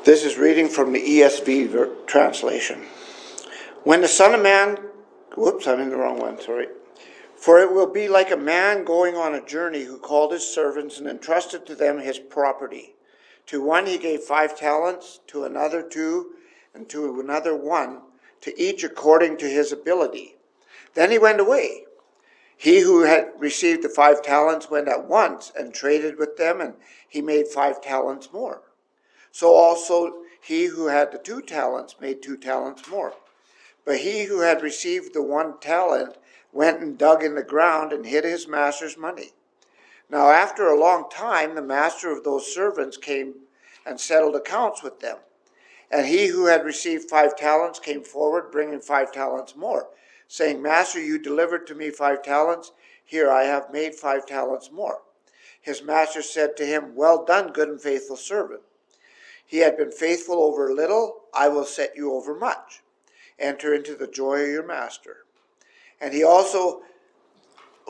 This is reading from the ESV translation. When the Son of Man, whoops, I'm in the wrong one, sorry. For it will be like a man going on a journey who called his servants and entrusted to them his property. To one he gave 5 talents, to another 2, and to another 1, to each according to his ability. Then he went away. He who had received the 5 talents went at once and traded with them, and he made 5 talents more. So also he who had the 2 talents made 2 talents more. But he who had received the 1 talent went and dug in the ground and hid his master's money. Now after a long time, the master of those servants came and settled accounts with them. And he who had received 5 talents came forward, bringing 5 talents more, saying, Master, you delivered to me 5 talents. Here I have made 5 talents more. His master said to him, Well done, good and faithful servant. He had been faithful over little, I will set you over much. Enter into the joy of your master. And he also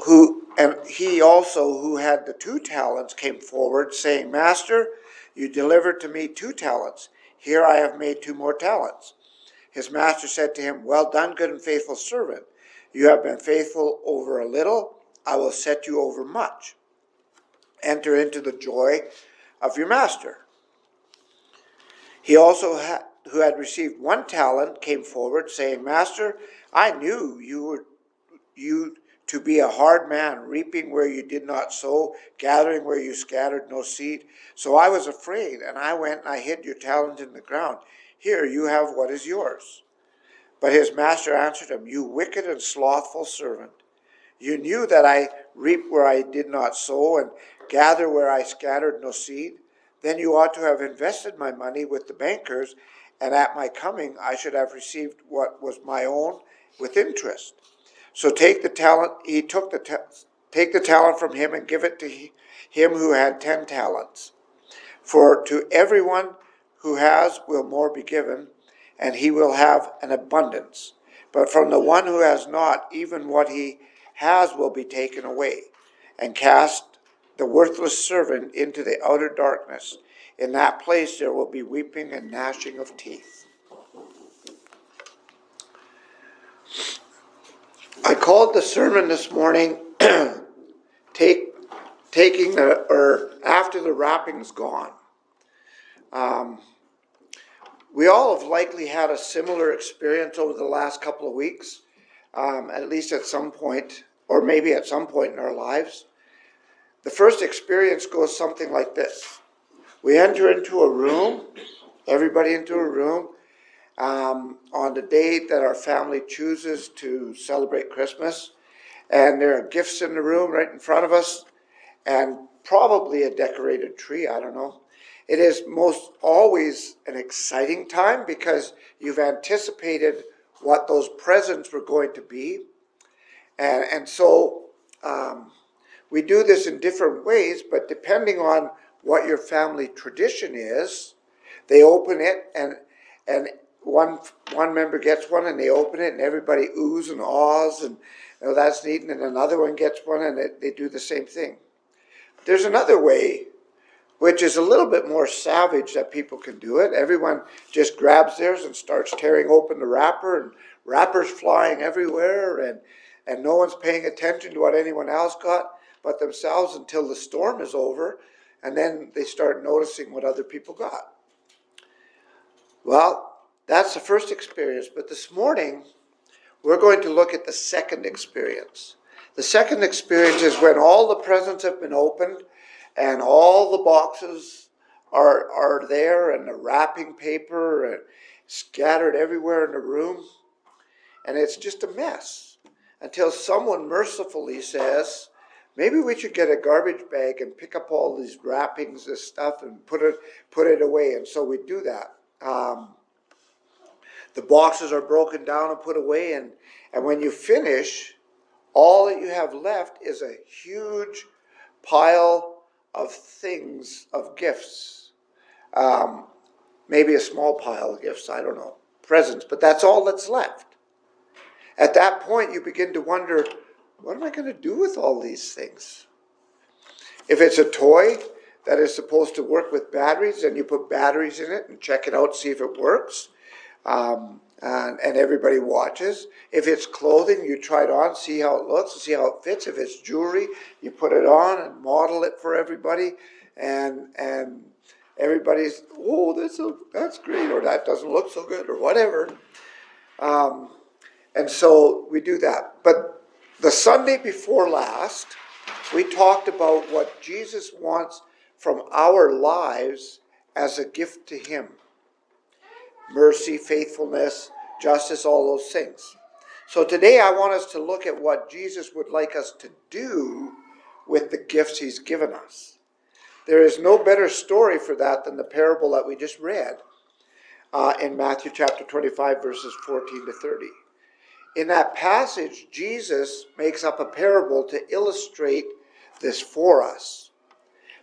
who had the 2 talents came forward, saying, Master, you delivered to me 2 talents. Here I have made 2 more talents. His master said to him, Well done, good and faithful servant. You have been faithful over a little, I will set you over much. Enter into the joy of your master. He also who had received 1 talent came forward, saying, Master, I knew you to be a hard man, reaping where you did not sow, gathering where you scattered no seed. So I was afraid, and I went and I hid your talent in the ground. Here you have what is yours. But his master answered him, You wicked and slothful servant. You knew that I reap where I did not sow, and gather where I scattered no seed. Then you ought to have invested my money with the bankers, and at my coming I should have received what was my own with interest. So take the talent. He took take the talent from him and give it to him who had 10 talents. For to everyone who has will more be given, and he will have an abundance. But from the one who has not, even what he has will be taken away. And cast the worthless servant into the outer darkness. In that place there will be weeping and gnashing of teeth. I called the sermon this morning, after the wrapping's gone. We all have likely had a similar experience over the last couple of weeks, at least at some point, or maybe at some point in our lives. The first experience goes something like this. We enter into a room, everybody into a room, on the day that our family chooses to celebrate Christmas. And there are gifts in the room right in front of us, and probably a decorated tree, I don't know. It is most always an exciting time because you've anticipated what those presents were going to be. And so we do this in different ways, but depending on what your family tradition is, they open it and one member gets one and they open it and everybody oohs and ahs and that's neat, and then another one gets one and they do the same thing. There's another way, which is a little bit more savage, that people can do it. Everyone just grabs theirs and starts tearing open the wrapper, and wrappers flying everywhere, and no one's paying attention to what anyone else got but themselves until the storm is over, and then they start noticing what other people got. Well, that's the first experience, but this morning we're going to look at the second experience. The second experience is when all the presents have been opened and all the boxes are there and the wrapping paper and scattered everywhere in the room, and it's just a mess until someone mercifully says, maybe we should get a garbage bag and pick up all these wrappings, this stuff, and put it away. And so we do that. The boxes are broken down and put away, and when you finish, all that you have left is a huge pile of things, of gifts. Maybe a small pile of gifts, I don't know, presents, but that's all that's left. At that point, you begin to wonder, what am I going to do with all these things? If it's a toy, that is supposed to work with batteries, and you put batteries in it and check it out, see if it works. And everybody watches. If it's clothing, you try it on, see how it looks, see how it fits. If it's jewelry, you put it on and model it for everybody, and everybody's, oh, that's great, or that doesn't look so good, or whatever. And so we do that. But the Sunday before last, we talked about what Jesus wants from our lives as a gift to him. Mercy, faithfulness, justice, all those things. So today I want us to look at what Jesus would like us to do with the gifts he's given us. There is no better story for that than the parable that we just read in Matthew chapter 25, verses 14 to 30. In that passage, Jesus makes up a parable to illustrate this for us.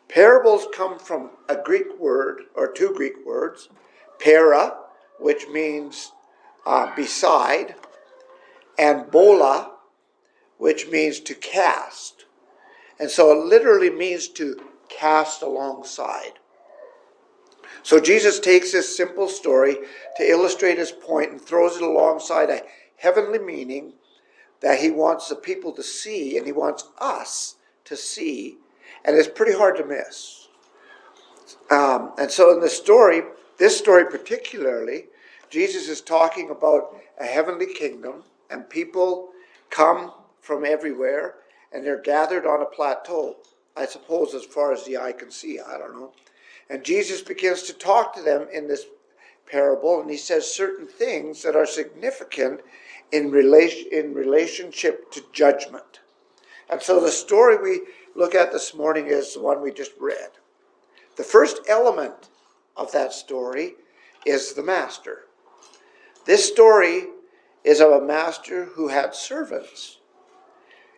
Parables come from a Greek word, or two Greek words, para, which means beside, and bola, which means to cast. And so it literally means to cast alongside. So Jesus takes this simple story to illustrate his point and throws it alongside a heavenly meaning that he wants the people to see, and he wants us to see, and it's pretty hard to miss. And so in this story particularly, Jesus is talking about a heavenly kingdom, and people come from everywhere, and they're gathered on a plateau, I suppose as far as the eye can see, I don't know. And Jesus begins to talk to them in this parable, and he says certain things that are significant in relationship to judgment. And so the story we look at this morning is the one we just read. The first element of that story is the master. This story is of a master who had servants.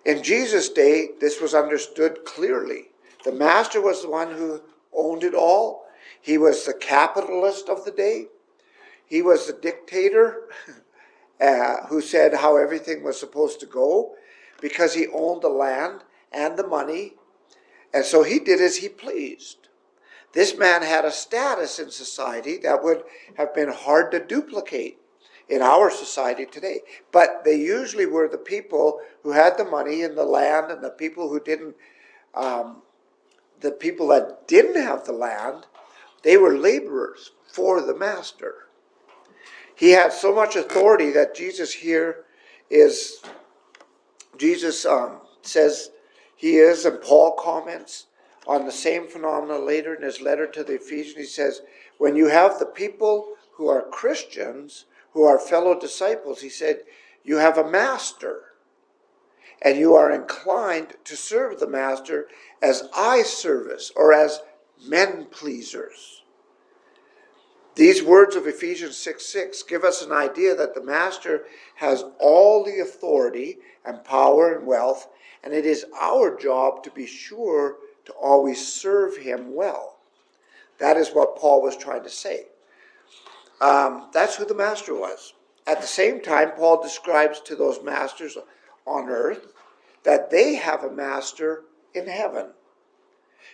In Jesus' day, this was understood clearly. The master was the one who owned it all. He was the capitalist of the day. He was the dictator who said how everything was supposed to go because he owned the land and the money, and so he did as he pleased. This man had a status in society that would have been hard to duplicate in our society today. But they usually were the people who had the money and the land, and the people who didn't, the people that didn't have the land, they were laborers for the master. He had so much authority that Jesus says he is, and Paul comments on the same phenomena later in his letter to the Ephesians. He says, when you have the people who are Christians, who are fellow disciples, he said, you have a master, and you are inclined to serve the master as eye service or as men pleasers. These words of Ephesians 6:6 give us an idea that the master has all the authority and power and wealth, and it is our job to be sure to always serve him well. That is what Paul was trying to say. That's who the master was. At the same time, Paul describes to those masters on earth that they have a master in heaven.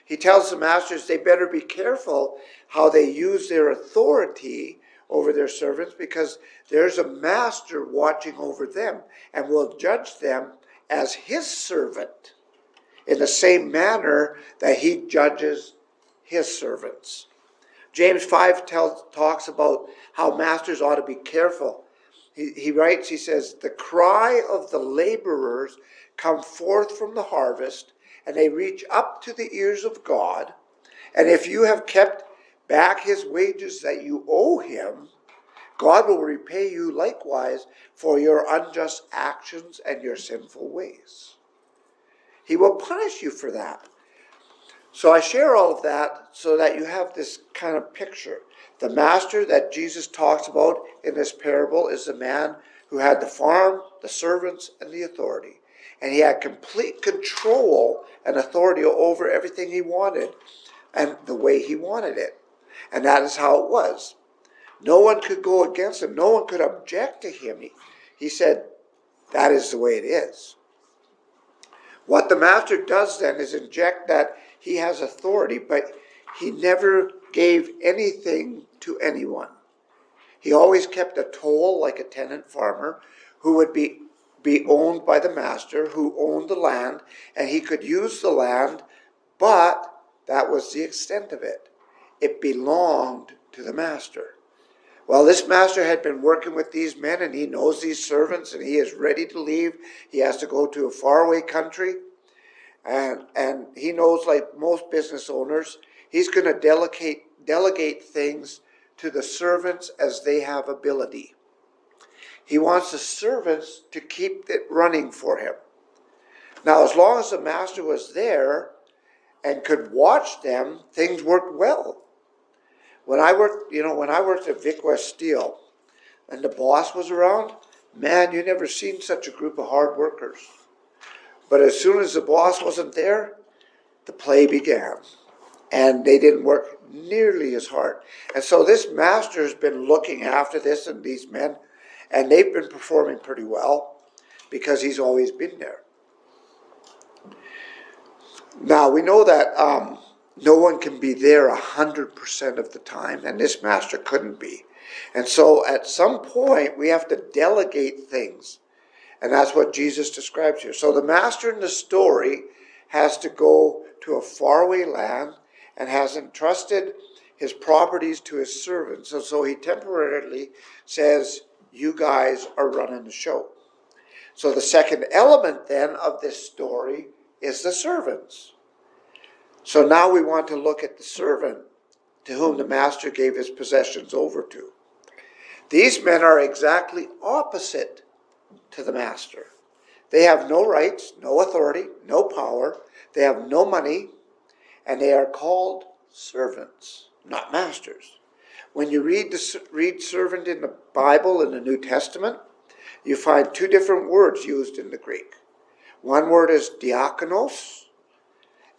He tells the masters they better be careful how they use their authority over their servants, because there's a master watching over them and will judge them as his servant in the same manner that he judges his servants. James 5 talks about how masters ought to be careful. He writes, he says, the cry of the laborers come forth from the harvest, and they reach up to the ears of God. And if you have kept back his wages that you owe him, God will repay you likewise for your unjust actions and your sinful ways. He will punish you for that. So I share all of that so that you have this kind of picture. The master that Jesus talks about in this parable is the man who had the farm, the servants, and the authority. And he had complete control and authority over everything he wanted and the way he wanted it. And that is how it was. No one could go against him. No one could object to him. He said, that is the way it is. What the master does then is inject that he has authority, but he never gave anything to anyone. He always kept a toll like a tenant farmer who would be owned by the master, who owned the land, and he could use the land, but that was the extent of it. It belonged to the master. Well, this master had been working with these men, and he knows these servants, and he is ready to leave. He has to go to a faraway country, and he knows, like most business owners, he's going to delegate things to the servants as they have ability. He wants the servants to keep it running for him. Now, as long as the master was there and could watch them, things worked well. When I worked at Vic West Steel, and the boss was around, man, you never seen such a group of hard workers. But as soon as the boss wasn't there, the play began. And they didn't work nearly as hard. And so this master has been looking after this and these men, and they've been performing pretty well because he's always been there. Now, we know that no one can be there 100% of the time, and this master couldn't be. And so at some point, we have to delegate things. And that's what Jesus describes here. So the master in the story has to go to a faraway land and has entrusted his properties to his servants. And so he temporarily says, you guys are running the show. So the second element then of this story is the servants. So now we want to look at the servant to whom the master gave his possessions over to. These men are exactly opposite to the master. They have no rights, no authority, no power. They have no money, and they are called servants, not masters. When you read servant in the Bible in the New Testament, you find two different words used in the Greek. One word is diakonos,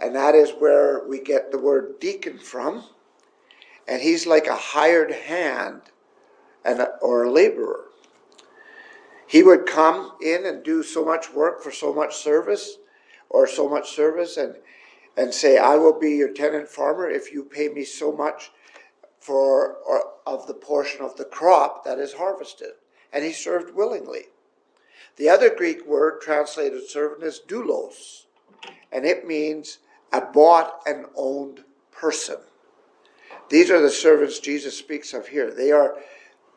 and that is where we get the word deacon from. And he's like a hired hand or a laborer. He would come in and do so much work for so much service, and say, I will be your tenant farmer if you pay me so much of the portion of the crop that is harvested. And he served willingly. The other Greek word translated servant is doulos, and it means a bought and owned person. These are the servants Jesus speaks of here.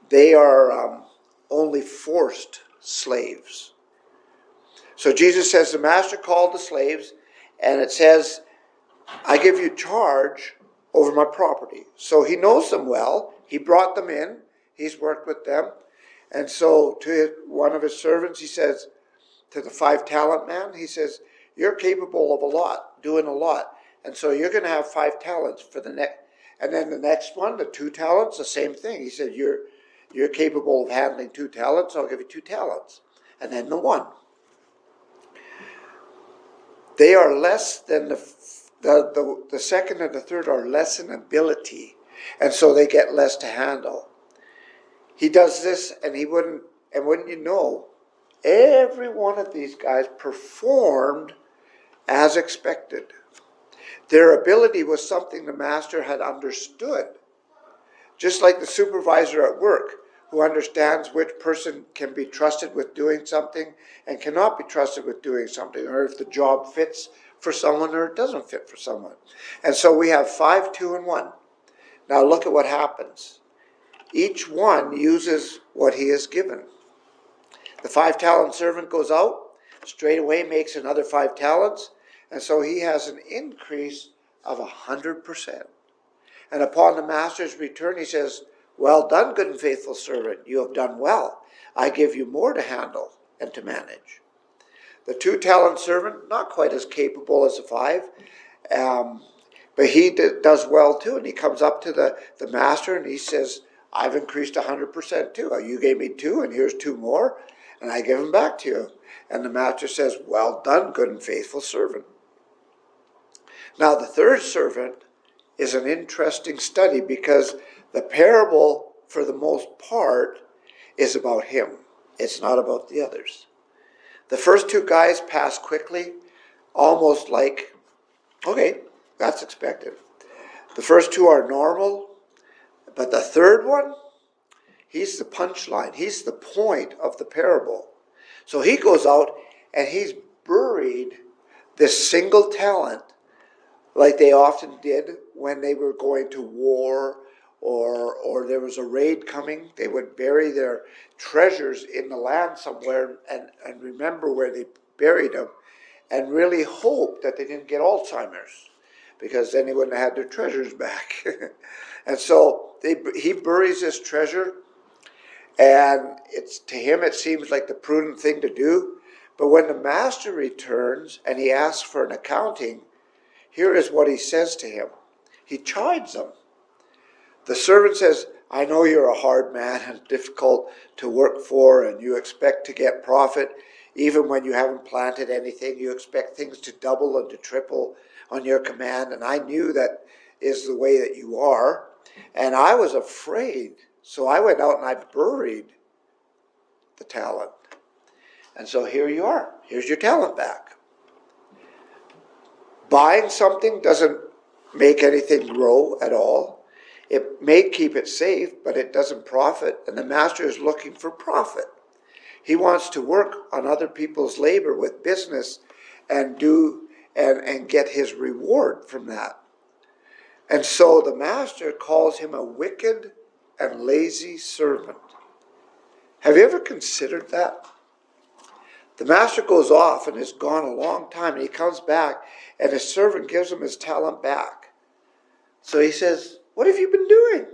They are only forced slaves. So Jesus says the master called the slaves, and it says, I give you charge over my property. So he knows them well. He brought them in. He's worked with them. And so to one of his servants, he says, to the 5-talent man, he says, you're capable of a lot, doing a lot. And so you're going to have 5 talents for the next. And then the next one, the 2 talents, the same thing. He said, you're capable of handling 2 talents, I'll give you 2 talents. And then the 1. They are less than the second and the third are less in ability, and so they get less to handle. He does this, and wouldn't you know, every one of these guys performed as expected. Their ability was something the master had understood. Just like the supervisor at work, who understands which person can be trusted with doing something and cannot be trusted with doing something, or if the job fits for someone or it doesn't fit for someone. And so we have 5, 2, and 1. Now look at what happens. Each one uses what he is given. The 5-talent servant goes out, straight away makes another 5 talents, and so he has an increase of 100%. And upon the master's return, he says, well done, good and faithful servant. You have done well. I give you more to handle and to manage. The 2-talent servant, not quite as capable as the 5, but he does well too. And he comes up to the master and he says, I've increased 100% too. You gave me 2 and here's 2 more. And I give them back to you. And the master says, well done, good and faithful servant. Now the 3rd servant is an interesting study because the parable, for the most part, is about him. It's not about the others. The first 2 guys pass quickly, almost like, okay, that's expected. The first two are normal, but the third one, he's the punchline. He's the point of the parable. So he goes out and he's buried this single talent like they often did when they were going to war or there was a raid coming. They would bury their treasures in the land somewhere and remember where they buried them and really hope that they didn't get Alzheimer's, because then they wouldn't have had their treasures back. And so he buries his treasure, and to him it seems like the prudent thing to do. But when the master returns and he asks for an accounting, here is what he says to him. He chides him. The servant says, I know you're a hard man and difficult to work for, and you expect to get profit. Even when you haven't planted anything, you expect things to double and to triple on your command. And I knew that is the way that you are. And I was afraid. So I went out and I buried the talent. And so here you are. Here's your talent back. Buying something doesn't make anything grow at all. It may keep it safe, but it doesn't profit. And the master is looking for profit. He wants to work on other people's labor with business and get his reward from that. And so the master calls him a wicked and lazy servant. Have you ever considered that? The master goes off and is gone a long time, and he comes back, and his servant gives him his talent back. So he says, what have you been doing?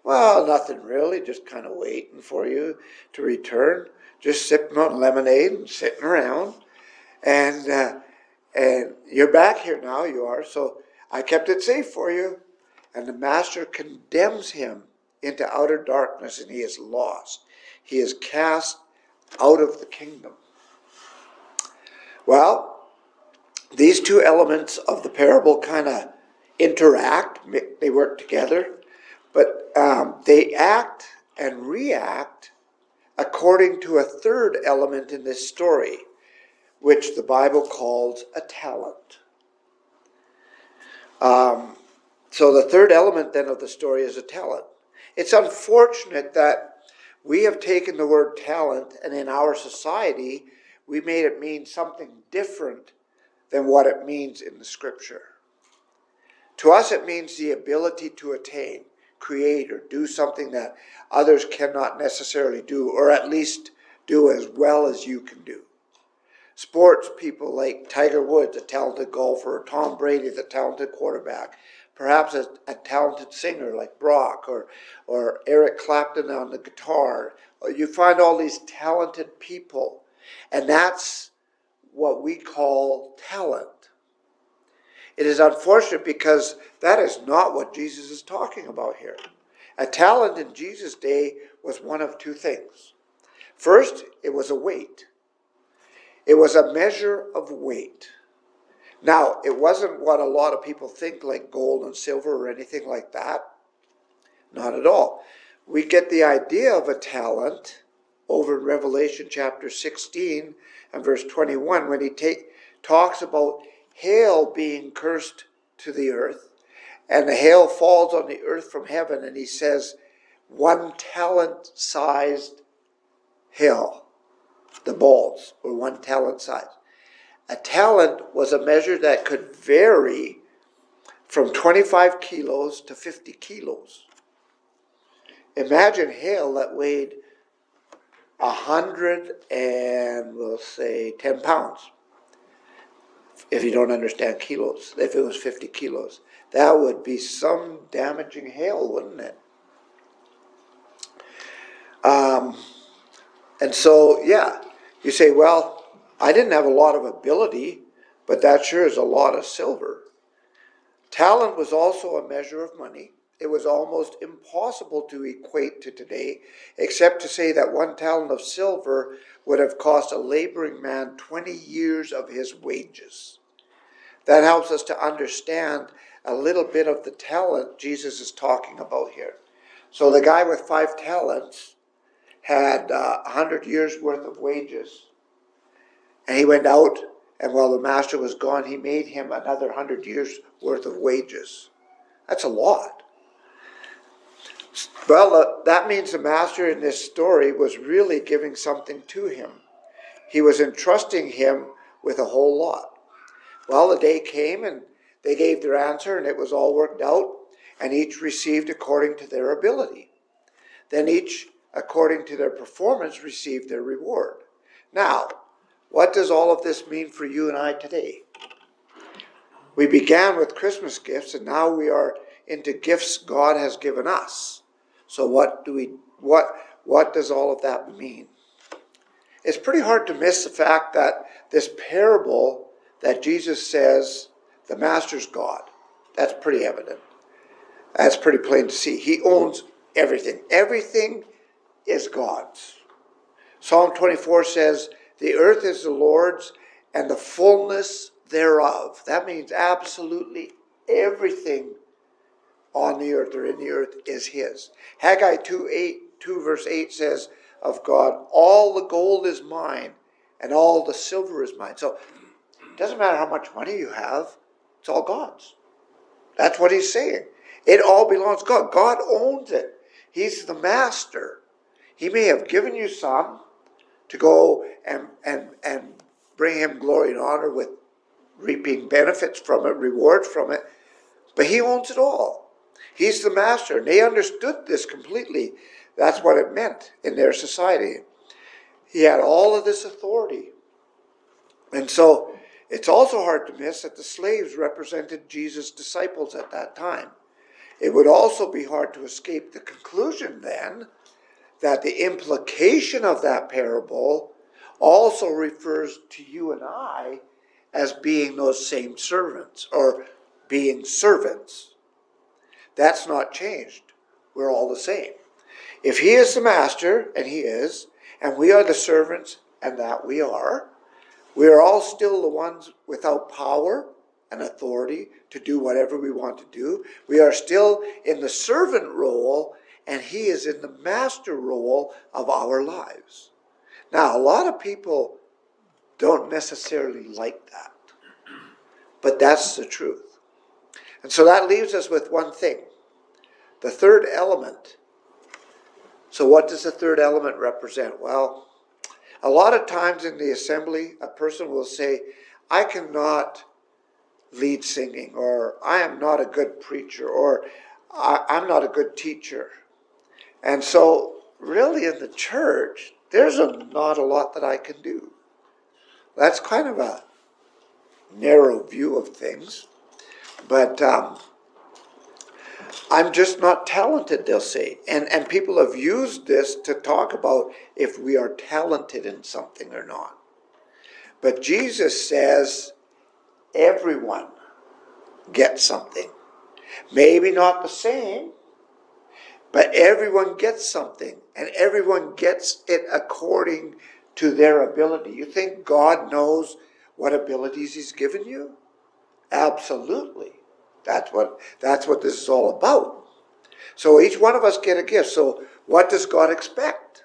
Well, nothing really, just kind of waiting for you to return, just sipping on lemonade and sitting around. And you're back here now, you are, so I kept it safe for you. And the master condemns him into outer darkness, and he is lost. He is cast out of the kingdom. Well, these two elements of the parable kind of interact, they work together, but they act and react according to a third element in this story, which the Bible calls a talent. So the third element then of the story is a talent. It's unfortunate that we have taken the word talent, and in our society, we made it mean something different than what it means in the scripture. To us, it means the ability to attain, create, or do something that others cannot necessarily do, or at least do as well as you can do. Sports people like Tiger Woods, a talented golfer, or Tom Brady, the talented quarterback, perhaps a talented singer like Brock or Eric Clapton on the guitar. You find all these talented people, and that's what we call talent. It is unfortunate because that is not what Jesus is talking about here. A talent in Jesus' day was one of two things. First, it was a weight. It was a measure of weight. Now, it wasn't what a lot of people think, like gold and silver or anything like that. Not at all. We get the idea of a talent over in Revelation chapter 16 and verse 21 when he talks about hail being cursed to the earth, and the hail falls on the earth from heaven, and he says 1 talent sized hail. The balls were 1 talent size. A talent was a measure that could vary from 25 kilos to 50 kilos. Imagine hail that weighed 100 and we'll say 10 pounds. If you don't understand kilos, if it was 50 kilos, that would be some damaging hail, wouldn't it? And so, yeah, you say, well, I didn't have a lot of ability, but that sure is a lot of silver. Talent was also a measure of money. It was almost impossible to equate to today, except to say that 1 talent of silver would have cost a laboring man 20 years of his wages. That helps us to understand a little bit of the talent Jesus is talking about here. So the guy with 5 talents had 100 years worth of wages. And he went out, and while the master was gone, he made him another 100 years worth of wages. That's a lot. Well, that means the master in this story was really giving something to him. He was entrusting him with a whole lot. Well, the day came and they gave their answer and it was all worked out, and each received according to their ability. Then each, according to their performance, received their reward. Now, what does all of this mean for you and I today? We began with Christmas gifts, and now we are into gifts God has given us. So what does all of that mean? It's pretty hard to miss the fact that this parable that Jesus says the master's God, that's pretty evident. That's pretty plain to see. He owns everything. Everything is God's. Psalm 24 says, the earth is the Lord's and the fullness thereof. That means absolutely everything on the earth or in the earth is his. Haggai 2 verse 8 says of God, all the gold is mine and all the silver is mine. So it doesn't matter how much money you have, it's all God's. That's what he's saying. It all belongs to God. God owns it. He's the master. He may have given you some to go and bring him glory and honor with reaping benefits from it, rewards from it, but he owns it all. He's the master, and they understood this completely. That's what it meant in their society. He had all of this authority. And so it's also hard to miss that the slaves represented Jesus' disciples at that time. It would also be hard to escape the conclusion then that the implication of that parable also refers to you and I as being those same servants, or being servants. That's not changed. We're all the same. If he is the master, and he is, and we are the servants, and that we are all still the ones without power and authority to do whatever we want to do. We are still in the servant role, and he is in the master role of our lives. Now, a lot of people don't necessarily like that, but that's the truth. And so that leaves us with one thing, the third element. So what does the third element represent? Well, a lot of times in the assembly, a person will say, I cannot lead singing, or I am not a good preacher, or I'm not a good teacher. And so really in the church, there's not a lot that I can do. That's kind of a narrow view of things. But I'm just not talented, they'll say. And people have used this to talk about if we are talented in something or not. But Jesus says everyone gets something. Maybe not the same, but everyone gets something. And everyone gets it according to their ability. You think God knows what abilities he's given you? Absolutely. That's what this is all about. So each one of us get a gift. So what does God expect?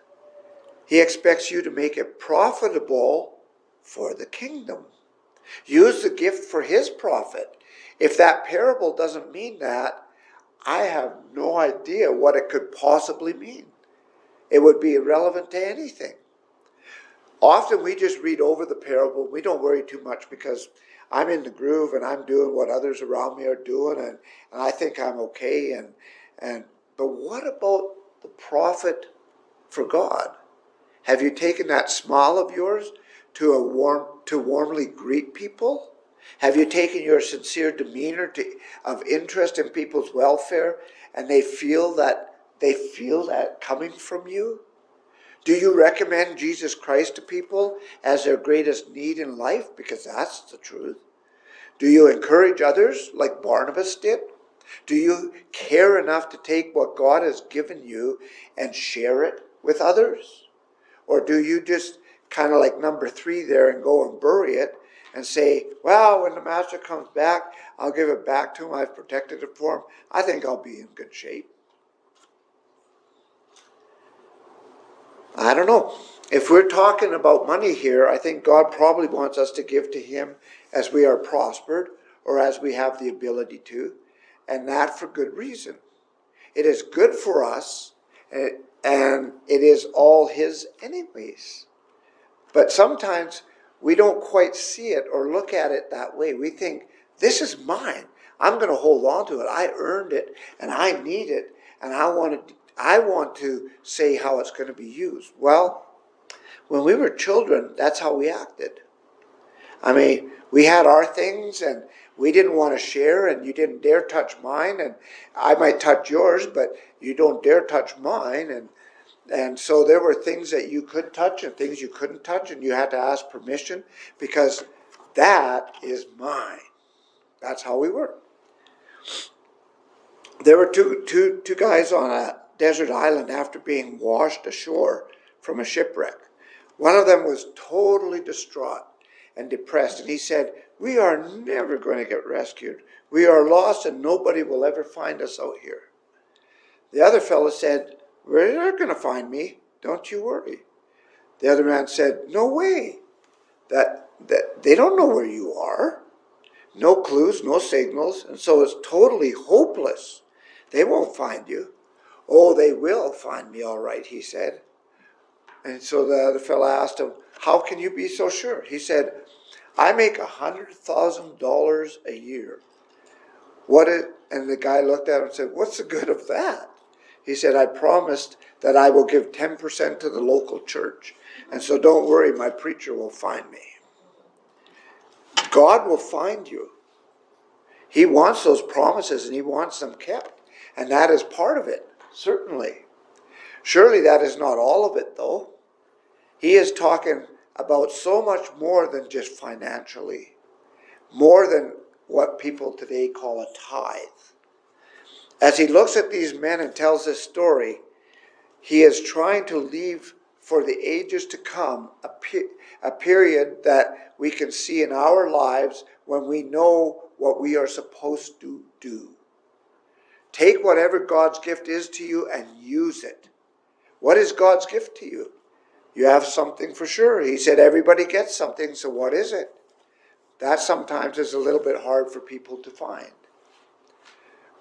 He expects you to make it profitable for the kingdom. Use the gift for his profit. If that parable doesn't mean that, I have no idea what it could possibly mean. It would be irrelevant to anything. Often we just read over the parable. We don't worry too much because I'm in the groove and I'm doing what others around me are doing, and I think I'm okay. But what about the profit for God? Have you taken that smile of yours to warmly greet people? Have you taken your sincere demeanor of interest in people's welfare, and they feel that coming from you? Do you recommend Jesus Christ to people as their greatest need in life? Because that's the truth. Do you encourage others like Barnabas did? Do you care enough to take what God has given you and share it with others? Or do you just kind of like number 3 there and go and bury it and say, well, when the master comes back, I'll give it back to him. I've protected it for him. I think I'll be in good shape. I don't know. If we're talking about money here, I think God probably wants us to give to him as we are prospered or as we have the ability to. and that for good reason. It is good for us, and it is all his anyways. But sometimes we don't quite see it or look at it that way. We think, this is mine. I'm going to hold on to it. I earned it, and I need it, and I want to say how it's going to be used. Well, when we were children, that's how we acted. I mean, we had our things, and we didn't want to share, and you didn't dare touch mine, and I might touch yours, but you don't dare touch mine, and so there were things that you could touch and things you couldn't touch, and you had to ask permission, because that is mine. That's how we were. There were two guys on a desert island after being washed ashore from a shipwreck. One of them was totally distraught and depressed, and he said, "We are never going to get rescued. We are lost, and nobody will ever find us out here." The other fellow said, "They're going to find me. Don't you worry." The other man said, "No way. That they don't know where you are. No clues, no signals, and so it's totally hopeless. They won't find you." "Oh, they will find me all right," he said. And so the other fellow asked him, "How can you be so sure?" He said, "I make $100,000 a year." And the guy looked at him and said, "What's the good of that?" He said, "I promised that I will give 10% to the local church. And so don't worry, my preacher will find me." God will find you. He wants those promises, and he wants them kept. And that is part of it, certainly. Surely that is not all of it, though. He is talking about so much more than just financially, more than what people today call a tithe. As he looks at these men and tells this story, he is trying to leave for the ages to come a period that we can see in our lives when we know what we are supposed to do. Take whatever God's gift is to you and use it. What is God's gift to you? You have something for sure. He said everybody gets something, so what is it? That sometimes is a little bit hard for people to find.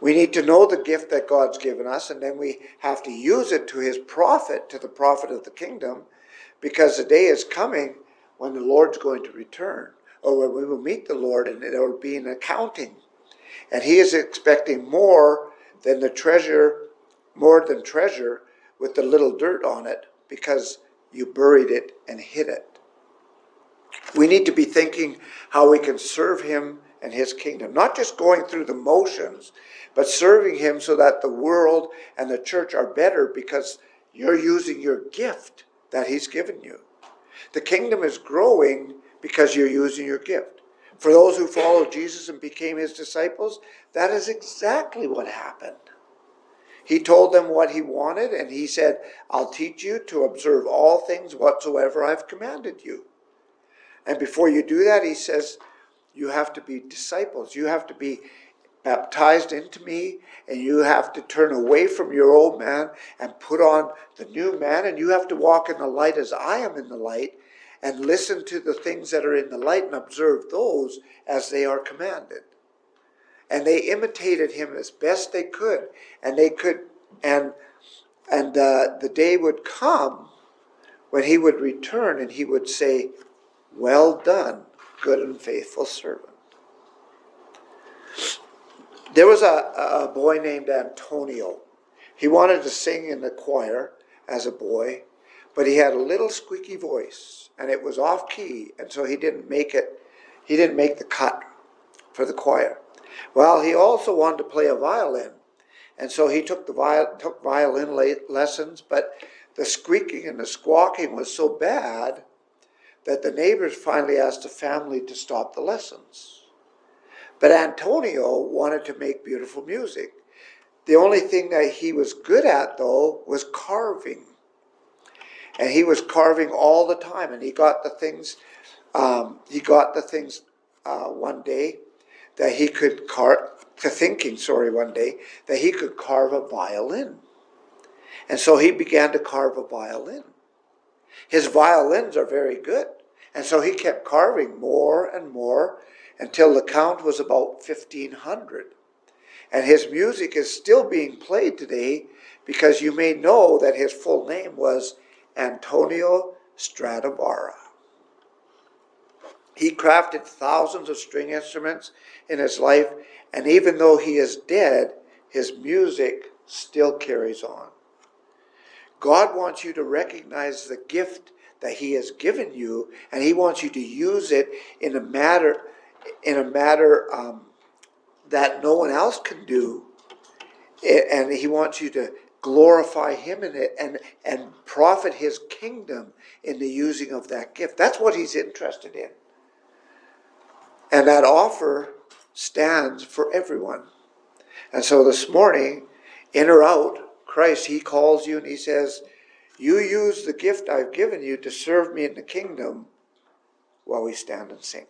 We need to know the gift that God's given us, and then we have to use it to his profit, to the profit of the kingdom, because the day is coming when the Lord's going to return, or when we will meet the Lord, and there will be an accounting. And he is expecting more than treasure with the little dirt on it, because you buried it and hid it. We need to be thinking how we can serve him and his kingdom. Not just going through the motions, but serving him so that the world and the church are better because you're using your gift that he's given you. The kingdom is growing because you're using your gift. For those who followed Jesus and became his disciples, that is exactly what happened. He told them what he wanted, and he said, "I'll teach you to observe all things whatsoever I've commanded you." And before you do that, he says, you have to be disciples. You have to be baptized into me, and you have to turn away from your old man and put on the new man, and you have to walk in the light as I am in the light, and listen to the things that are in the light and observe those as they are commanded. And they imitated him as best they could, and the day would come when he would return and he would say, "Well done, good and faithful servant." There was a boy named Antonio. He wanted to sing in the choir as a boy, but he had a little squeaky voice, and it was off key, and so he didn't make the cut for the choir. Well, he also wanted to play a violin, and so he took violin lessons, but the squeaking and the squawking was so bad that the neighbors finally asked the family to stop the lessons. But Antonio wanted to make beautiful music. The only thing that he was good at, though, was carving. And he was carving all the time, and he got the things one day that he could one day that he could carve a violin. And so he began to carve a violin. His violins are very good. And so he kept carving more and more until the count was about 1,500. And his music is still being played today because you may know that his full name was Antonio Stradivari. He crafted thousands of string instruments in his life, and even though he is dead, his music still carries on. God wants you to recognize the gift that he has given you, and he wants you to use it in a matter that no one else can do. And he wants you to glorify him in it and profit his kingdom in the using of that gift. That's what he's interested in. And that offer stands for everyone. And so this morning, in or out, Christ, he calls you and he says, you use the gift I've given you to serve me in the kingdom while we stand and sing.